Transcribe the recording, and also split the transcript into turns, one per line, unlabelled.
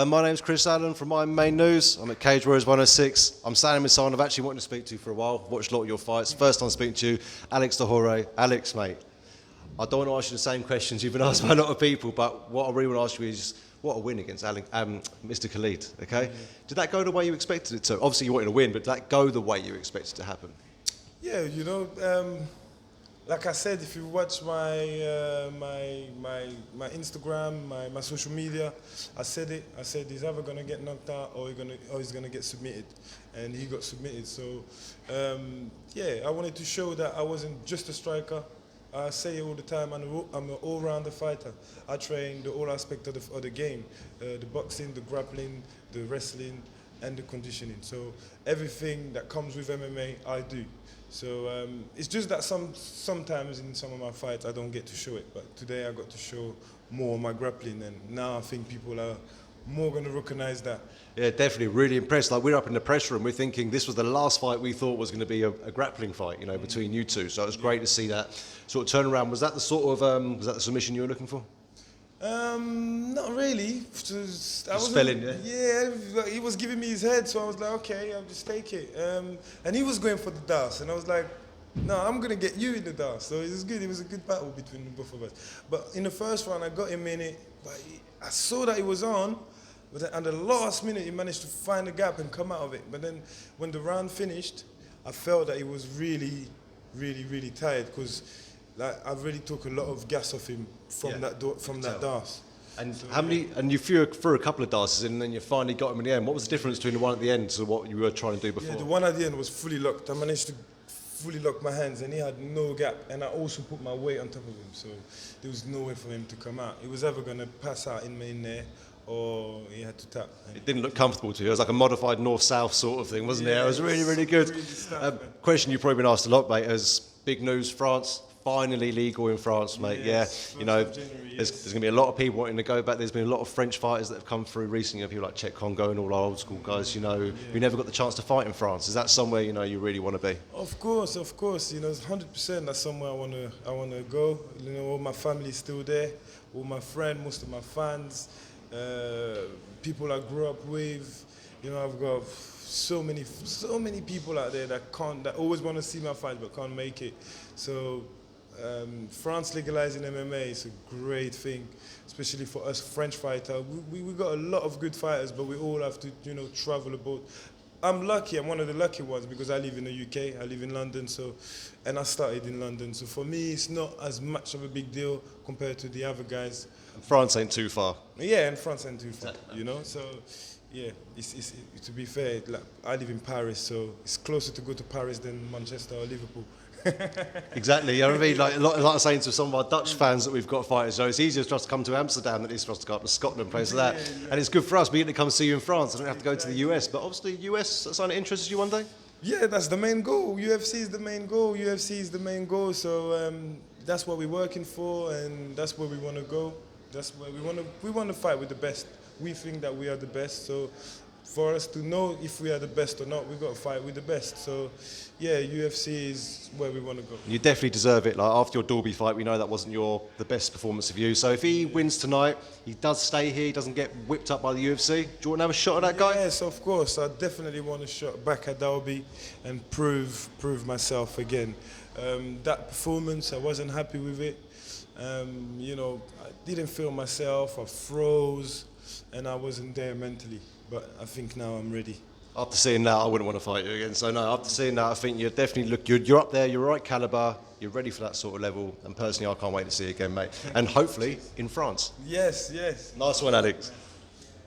My name's Chris Allen from My Main News. I'm at Cage Warriors 106. I'm standing with someone I've actually wanted to speak to for a while. Watched a lot of your fights. First time speaking to you, Alex Lahoré. Alex, mate, I don't want to ask you the same questions you've been asked by a lot of people, but what I really want to ask you is, what a win against Mr. Khalid, okay? Did that go the way you expected it to? Obviously you wanted to win, but did that go the way you expected to happen?
Yeah, like I said, if you watch my my Instagram, my social media, I said it. I said he's either gonna get knocked out or he's gonna get submitted, and he got submitted. So yeah, I wanted to show that I wasn't just a striker. I say it all the time. I'm an all-rounder fighter. I train the all aspect of the game, the boxing, the grappling, the wrestling, and the conditioning. So everything that comes with MMA, I do. So it's just that sometimes in some of my fights I don't get to show it, but today I got to show more of my grappling, and now I think people are more going to recognise that.
Yeah, definitely, really impressed. Like, we're up in the press room, we're thinking this was the last fight we thought was going to be a grappling fight, you know, between you two. So it was great to see that sort of turnaround. Was that the sort of was that the submission you were looking for?
Not really.
Spelling, yeah?
Yeah, he was giving me his head, so I was like, okay, I'll just take it. And he was going for the dance, and I was like, no, I'm going to get you in the dance. So it was good. It was a good battle between the both of us. But in the first round, I got him in it, but I saw that he was on, but then at the last minute, he managed to find a gap and come out of it. But then when the round finished, I felt that he was really, really, really tired, because I really took a lot of gas off him from that dance.
And so, how many? And you threw a couple of dances in, and then you finally got him in the end. What was the difference between the one at the end to what you were trying to do before?
Yeah, the one at the end was fully locked. I managed to fully lock my hands, and he had no gap. And I also put my weight on top of him, so there was no way for him to come out. He was either going to pass out in there, or he had to tap.
It didn't look comfortable to you. It was like a modified north-south sort of thing, wasn't it? It was really, really good.
Really
question you've probably been asked a lot, mate, is big news, France. Finally legal in France, mate.
Yes,
yeah, you know, there's going to be a lot of people wanting to go back. There's been a lot of French fighters that have come through recently, people like Czech Congo and all our old school guys, you know, who never got the chance to fight in France. Is that somewhere, you know, you really want to be?
Of course, you know, 100% that's somewhere I want to go. You know, all my family's still there, all my friends, most of my fans, people I grew up with. You know, I've got so many people out there that always want to see my fight but can't make it. So France legalizing MMA is a great thing, especially for us French fighters. We got a lot of good fighters, but we all have to, you know, travel about. I'm lucky, I'm one of the lucky ones, because I live in the UK, I live in London, and I started in London. So for me, it's not as much of a big deal compared to the other guys.
France ain't too far.
Yeah, and France ain't too far, you know, so yeah, it's to be fair, like, I live in Paris, so it's closer to go to Paris than Manchester or Liverpool.
Exactly, you know what I mean? Like I'm saying to some of our Dutch fans that we've got fighters, you know, it's easier for us to come to Amsterdam than it is for us to go up to Scotland, places like that. And it's good for us, we get to come see you in France. I don't have to go to the US, but obviously US, that's something that interests you one day?
Yeah, that's the main goal. UFC is the main goal. UFC is the main goal. So that's what we're working for, and that's where we want to go. That's where we want to fight with the best. We think that we are the best. So for us to know if we are the best or not, we've got to fight with the best. So yeah, UFC is where we want to go.
You definitely deserve it. Like, after your Dalby fight, we know that wasn't the best performance of you. So if he wins tonight, he does stay here, he doesn't get whipped up by the UFC. Do you want to have a shot at that guy?
Yes, of course. I definitely want a shot back at Dalby and prove myself again. That performance, I wasn't happy with it. You know, I didn't feel myself. I froze, and I wasn't there mentally. But I think now I'm ready.
After seeing that, I wouldn't want to fight you again. So no, after seeing that, I think you definitely you're up there, you're right calibre, you're ready for that sort of level. And personally, I can't wait to see you again, mate. And hopefully in France.
Yes.
Nice one, Alex.